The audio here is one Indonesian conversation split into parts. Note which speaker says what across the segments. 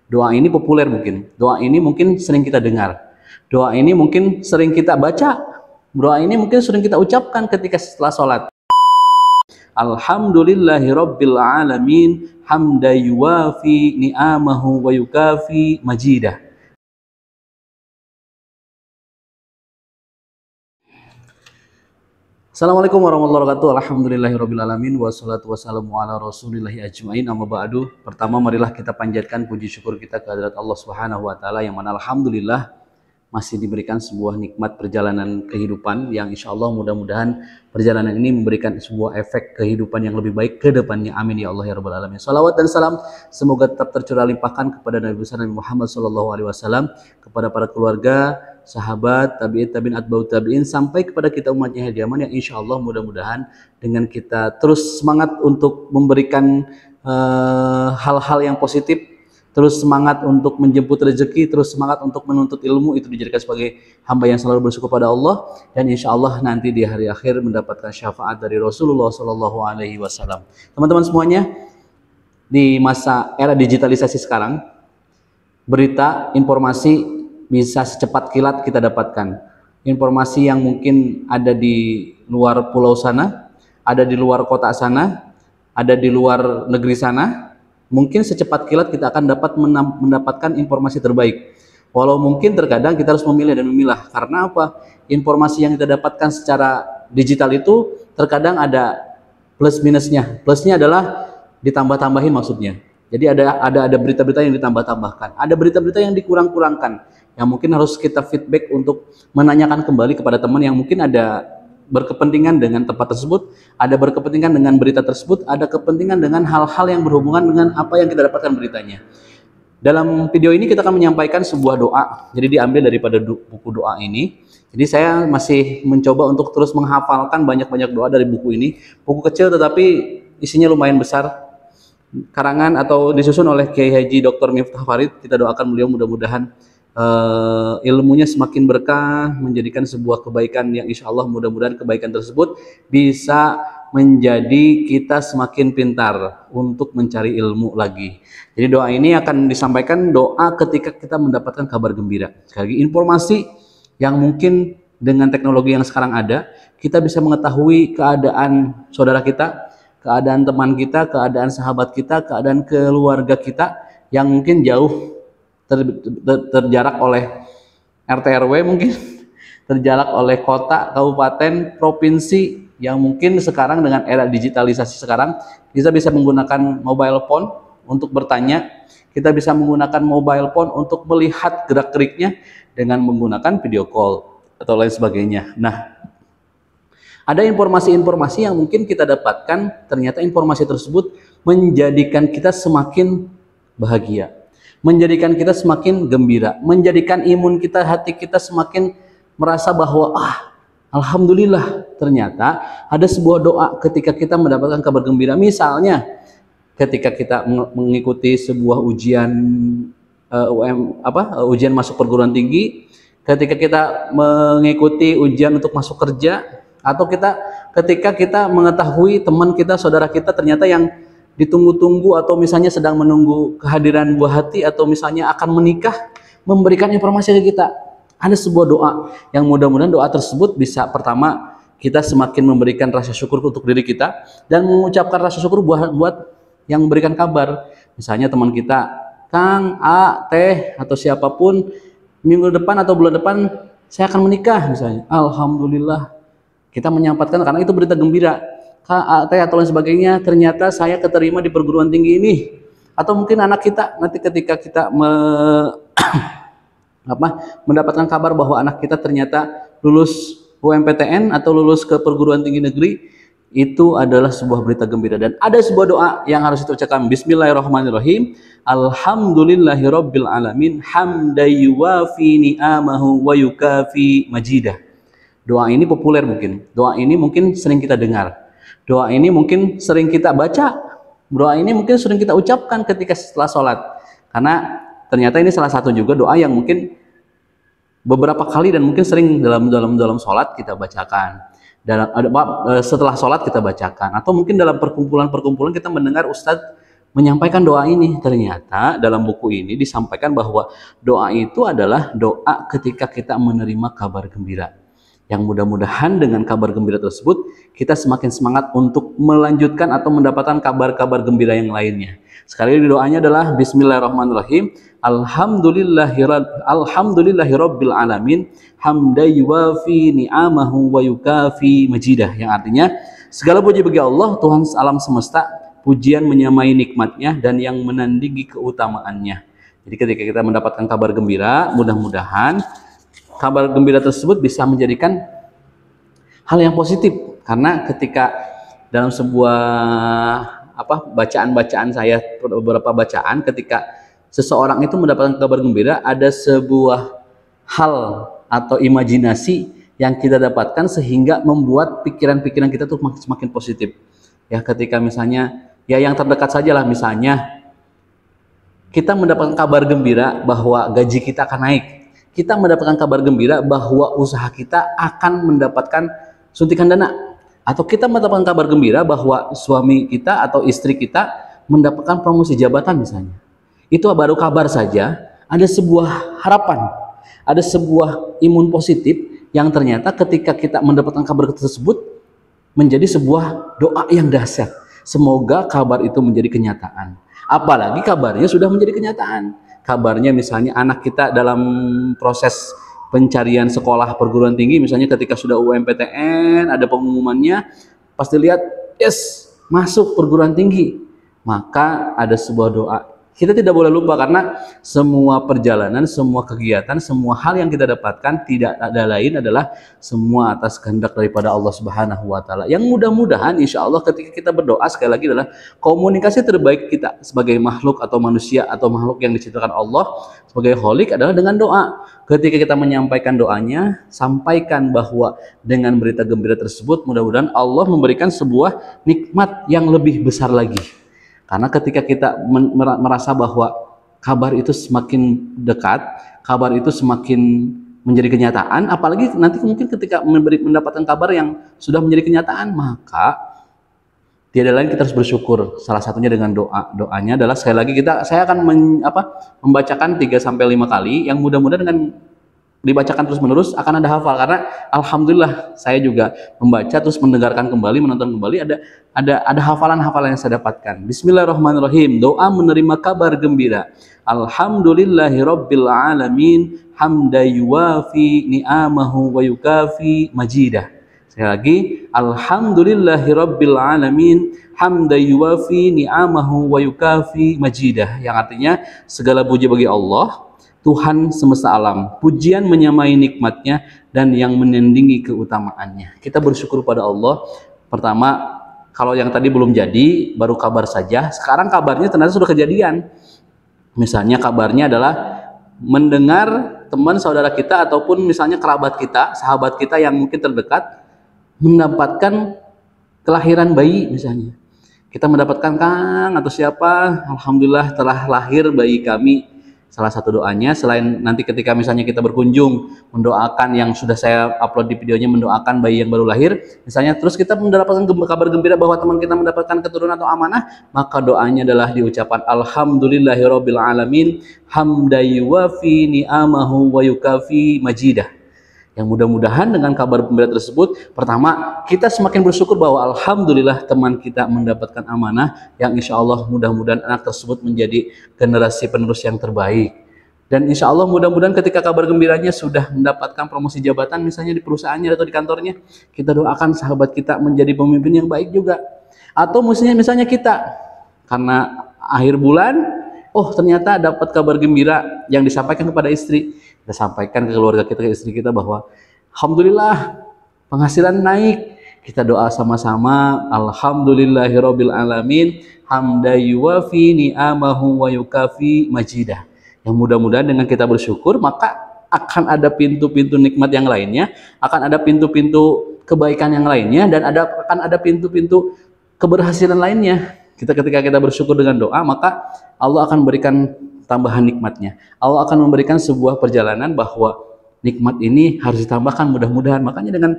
Speaker 1: Doa ini populer mungkin. Doa ini mungkin sering kita dengar. Doa ini mungkin sering kita baca. Doa ini mungkin sering kita ucapkan ketika setelah sholat. Alhamdulillahi Rabbil Alamin hamda yuwafi ni'amahu wa yukafi majidah. Assalamualaikum warahmatullahi wabarakatuh. Alhamdulillahirabbil alamin wassalatu wassalamu ala rasulillahi ajmain. Amma ba'du. Pertama marilah kita panjatkan puji syukur kita kehadirat Allah Subhanahu wa taala yang mana alhamdulillah masih diberikan sebuah nikmat perjalanan kehidupan yang insya Allah mudah-mudahan perjalanan ini memberikan sebuah efek kehidupan yang lebih baik ke depannya. Amin ya Allah ya rabbal alamin. Salawat dan salam semoga tetap tercurah limpahkan kepada Nabi besar Nabi Muhammad SAW, kepada para keluarga, sahabat, tabi'in, atba'ut tabi'in, sampai kepada kita umatnya hadiaman yang insya Allah mudah-mudahan dengan kita terus semangat untuk memberikan hal-hal yang positif, terus semangat untuk menjemput rezeki, terus semangat untuk menuntut ilmu, itu dijadikan sebagai hamba yang selalu bersyukur pada Allah, dan insya Allah nanti di hari akhir mendapatkan syafaat dari Rasulullah SAW. Teman-teman semuanya, di masa era digitalisasi sekarang, berita, informasi bisa secepat kilat kita dapatkan. Informasi yang mungkin ada di luar pulau sana, ada di luar kota sana, ada di luar negeri sana, mungkin secepat kilat kita akan dapat mendapatkan informasi terbaik. Walau mungkin terkadang kita harus memilih dan memilah. Karena apa? Informasi yang kita dapatkan secara digital itu terkadang ada plus minusnya. Plusnya adalah ditambah-tambahin maksudnya. Jadi ada berita-berita yang ditambah-tambahkan, ada berita-berita yang dikurang-kurangkan, yang mungkin harus kita feedback untuk menanyakan kembali kepada teman yang mungkin ada berkepentingan dengan tempat tersebut, ada berkepentingan dengan berita tersebut, ada kepentingan dengan hal-hal yang berhubungan dengan apa yang kita dapatkan beritanya. Dalam video ini kita akan menyampaikan sebuah doa, jadi diambil daripada buku doa ini. Jadi saya masih mencoba untuk terus menghafalkan banyak-banyak doa dari buku ini. Buku kecil tetapi isinya lumayan besar, karangan atau disusun oleh Kiai Haji Dr. Miftah Farid. Kita doakan beliau mudah-mudahan ilmunya semakin berkah, menjadikan sebuah kebaikan yang insya Allah mudah-mudahan kebaikan tersebut bisa menjadi kita semakin pintar untuk mencari ilmu lagi. Jadi doa ini akan disampaikan doa ketika kita mendapatkan kabar gembira. Sekali lagi, informasi yang mungkin dengan teknologi yang sekarang ada, kita bisa mengetahui keadaan saudara kita, keadaan teman kita, keadaan sahabat kita, keadaan keluarga kita yang mungkin jauh terjarak oleh RT RW, mungkin terjarak oleh kota, kabupaten, provinsi, yang mungkin sekarang dengan era digitalisasi sekarang kita bisa menggunakan mobile phone untuk bertanya, kita bisa menggunakan mobile phone untuk melihat gerak-geriknya dengan menggunakan video call atau lain sebagainya. Nah, ada informasi-informasi yang mungkin kita dapatkan, ternyata informasi tersebut menjadikan kita semakin bahagia, menjadikan kita semakin gembira, menjadikan imun kita, hati kita semakin merasa bahwa alhamdulillah, ternyata ada sebuah doa ketika kita mendapatkan kabar gembira. Misalnya ketika kita mengikuti sebuah ujian ujian masuk perguruan tinggi, ketika kita mengikuti ujian untuk masuk kerja, atau ketika kita mengetahui teman kita, saudara kita ternyata yang ditunggu-tunggu, atau misalnya sedang menunggu kehadiran buah hati, atau misalnya akan menikah, memberikan informasi ke kita. Ada sebuah doa yang mudah-mudahan doa tersebut bisa, pertama, kita semakin memberikan rasa syukur untuk diri kita dan mengucapkan rasa syukur buat yang memberikan kabar. Misalnya teman kita, Kang, A, Teh, atau siapapun, minggu depan atau bulan depan saya akan menikah misalnya. Alhamdulillah, kita menyampaikan karena itu berita gembira. KAT atau lain sebagainya, ternyata saya keterima di perguruan tinggi ini. Atau mungkin anak kita nanti ketika kita mendapatkan kabar bahwa anak kita ternyata lulus UMPTN atau lulus ke perguruan tinggi negeri, itu adalah sebuah berita gembira. Dan ada sebuah doa yang harus kita ucapkan, Bismillahirrahmanirrahim, Alhamdulillahirabbil alamin hamda yuwafi ni'amahu wa yukafi majidah. Doa ini populer mungkin, doa ini mungkin sering kita dengar, doa ini mungkin sering kita baca, doa ini mungkin sering kita ucapkan ketika setelah sholat. Karena ternyata ini salah satu juga doa yang mungkin beberapa kali dan mungkin sering dalam sholat kita bacakan. Setelah sholat kita bacakan, atau mungkin dalam perkumpulan kita mendengar ustadz menyampaikan doa ini. Ternyata dalam buku ini disampaikan bahwa doa itu adalah doa ketika kita menerima kabar gembira. Yang mudah-mudahan dengan kabar gembira tersebut kita semakin semangat untuk melanjutkan atau mendapatkan kabar-kabar gembira yang lainnya. Sekali lagi doanya adalah Bismillahirrahmanirrahim. Alhamdulillahirabbil alamin hamdan yuwafi ni'amahu wa yukafi majidah, yang artinya segala puji bagi Allah Tuhan alam semesta, pujian menyamai nikmatnya dan yang menandingi keutamaannya. Jadi ketika kita mendapatkan kabar gembira, mudah-mudahan kabar gembira tersebut bisa menjadikan hal yang positif, karena ketika dalam sebuah bacaan saya, beberapa bacaan, ketika seseorang itu mendapatkan kabar gembira, ada sebuah hal atau imajinasi yang kita dapatkan sehingga membuat pikiran-pikiran kita tuh semakin positif. Ya, ketika misalnya ya yang terdekat sajalah, misalnya kita mendapatkan kabar gembira bahwa gaji kita akan naik. Kita mendapatkan kabar gembira bahwa usaha kita akan mendapatkan suntikan dana. Atau kita mendapatkan kabar gembira bahwa suami kita atau istri kita mendapatkan promosi jabatan misalnya. Itu baru kabar saja, ada sebuah harapan, ada sebuah imun positif yang ternyata ketika kita mendapatkan kabar tersebut menjadi sebuah doa yang dahsyat. Semoga kabar itu menjadi kenyataan. Apalagi kabarnya sudah menjadi kenyataan. Kabarnya misalnya anak kita dalam proses pencarian sekolah perguruan tinggi, misalnya ketika sudah UMPTN ada pengumumannya, pasti lihat yes masuk perguruan tinggi, maka ada sebuah doa. Kita tidak boleh lupa, karena semua perjalanan, semua kegiatan, semua hal yang kita dapatkan tidak ada lain adalah semua atas kehendak daripada Allah Subhanahu wa Ta'ala. Yang mudah-mudahan insya Allah ketika kita berdoa, sekali lagi adalah komunikasi terbaik kita sebagai makhluk atau manusia atau makhluk yang diciptakan Allah sebagai Khalik adalah dengan doa. Ketika kita menyampaikan doanya, sampaikan bahwa dengan berita gembira tersebut mudah-mudahan Allah memberikan sebuah nikmat yang lebih besar lagi. Karena ketika kita merasa bahwa kabar itu semakin dekat, kabar itu semakin menjadi kenyataan, apalagi nanti mungkin ketika mendapatkan kabar yang sudah menjadi kenyataan, maka tiada lain kita harus bersyukur. Salah satunya dengan doa. Doanya adalah sekali lagi saya akan membacakan 3 sampai 5 kali yang mudah-mudahan dengan dibacakan terus-menerus akan ada hafal, karena alhamdulillah saya juga membaca terus mendengarkan kembali, menonton kembali, ada hafalan-hafalan yang saya dapatkan. Bismillahirrahmanirrahim. Doa menerima kabar gembira. Alhamdulillahirabbil alamin hamdan yuwafi ni'amahu wa yukafi majidah. Sekali lagi, alhamdulillahirabbil alamin hamdan yuwafi ni'amahu wa yukafi majidah, yang artinya segala puji bagi Allah Tuhan semesta alam, pujian menyamai nikmatnya dan yang menandingi keutamaannya. Kita bersyukur pada Allah. Pertama, kalau yang tadi belum jadi, baru kabar saja, sekarang kabarnya ternyata sudah kejadian. Misalnya kabarnya adalah mendengar teman saudara kita ataupun misalnya kerabat kita, sahabat kita yang mungkin terdekat mendapatkan kelahiran bayi misalnya. Kita mendapatkan Kang atau siapa, alhamdulillah telah lahir bayi kami. Salah satu doanya, selain nanti ketika misalnya kita berkunjung mendoakan, yang sudah saya upload di videonya, mendoakan bayi yang baru lahir misalnya, terus kita mendapatkan kabar gembira bahwa teman kita mendapatkan keturunan atau amanah, maka doanya adalah diucapkan alhamdulillahirabbil alamin hamdan yuwafi ni'amahu wa yukafi majidah. Yang mudah-mudahan dengan kabar gembira tersebut, pertama kita semakin bersyukur bahwa alhamdulillah teman kita mendapatkan amanah yang insya Allah mudah-mudahan anak tersebut menjadi generasi penerus yang terbaik. Dan insya Allah mudah-mudahan ketika kabar gembiranya sudah mendapatkan promosi jabatan misalnya di perusahaannya atau di kantornya, kita doakan sahabat kita menjadi pemimpin yang baik juga. Atau misalnya kita karena akhir bulan, oh ternyata dapat kabar gembira yang disampaikan kepada istri, kita sampaikan ke keluarga kita, ke istri kita bahwa alhamdulillah penghasilan naik. Kita doa sama-sama, alhamdulillahirabbil alamin hamdan yuwafi ni'amahu wa yukafi majidah. Yang mudah-mudahan dengan kita bersyukur, maka akan ada pintu-pintu nikmat yang lainnya, akan ada pintu-pintu kebaikan yang lainnya, dan akan ada pintu-pintu keberhasilan lainnya. Ketika kita bersyukur dengan doa, maka Allah akan memberikan tambahan nikmatnya. Allah akan memberikan sebuah perjalanan bahwa nikmat ini harus ditambahkan mudah-mudahan. Makanya dengan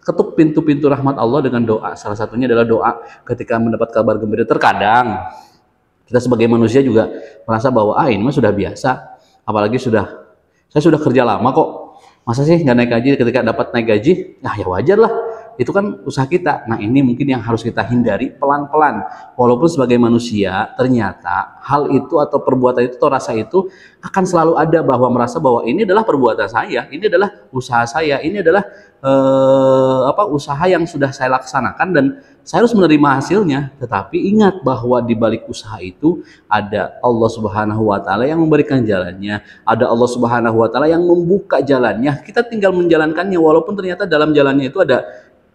Speaker 1: ketuk pintu-pintu rahmat Allah dengan doa. Salah satunya adalah doa ketika mendapat kabar gembira. Terkadang Kita sebagai manusia juga merasa bahwa ini mah sudah biasa, apalagi saya sudah kerja lama kok, masa sih nggak naik gaji, ketika dapat naik gaji, nah ya wajar lah, itu kan usaha kita. Nah ini mungkin yang harus kita hindari pelan-pelan, walaupun sebagai manusia ternyata hal itu atau perbuatan itu atau rasa itu akan selalu ada, bahwa merasa bahwa ini adalah perbuatan saya, ini adalah usaha saya, ini adalah usaha yang sudah saya laksanakan dan saya harus menerima hasilnya. Tetapi ingat bahwa di balik usaha itu ada Allah Subhanahu wa taala yang memberikan jalannya, ada Allah Subhanahu wa taala yang membuka jalannya. Kita tinggal menjalankannya, walaupun ternyata dalam jalannya itu ada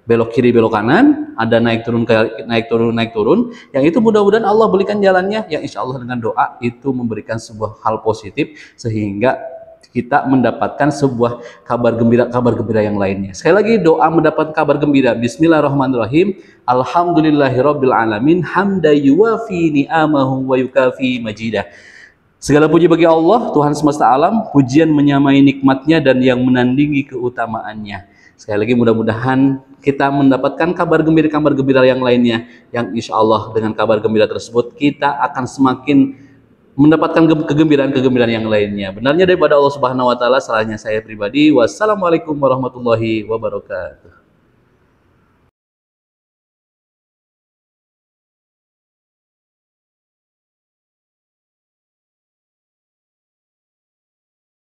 Speaker 1: belok kiri belok kanan, ada naik turun naik turun, yang itu mudah-mudahan Allah berikan jalannya, yang insya Allah dengan doa itu memberikan sebuah hal positif sehingga kita mendapatkan sebuah kabar gembira yang lainnya. Sekali lagi, doa mendapat kabar gembira. Bismillahirrahmanirrahim. Alhamdulillahirabbil alamin, hamda yuwafi ni'amahu wa yukafi majidah. Segala puji bagi Allah, Tuhan semesta alam, pujian menyamai nikmatnya dan yang menandingi keutamaannya. Sekali lagi, mudah-mudahan kita mendapatkan kabar gembira yang lainnya, yang insya Allah dengan kabar gembira tersebut kita akan semakin mendapatkan kegembiraan yang lainnya. Benarnya daripada Allah Subhanahu wa taala, salahnya saya pribadi. Wassalamualaikum warahmatullahi wabarakatuh.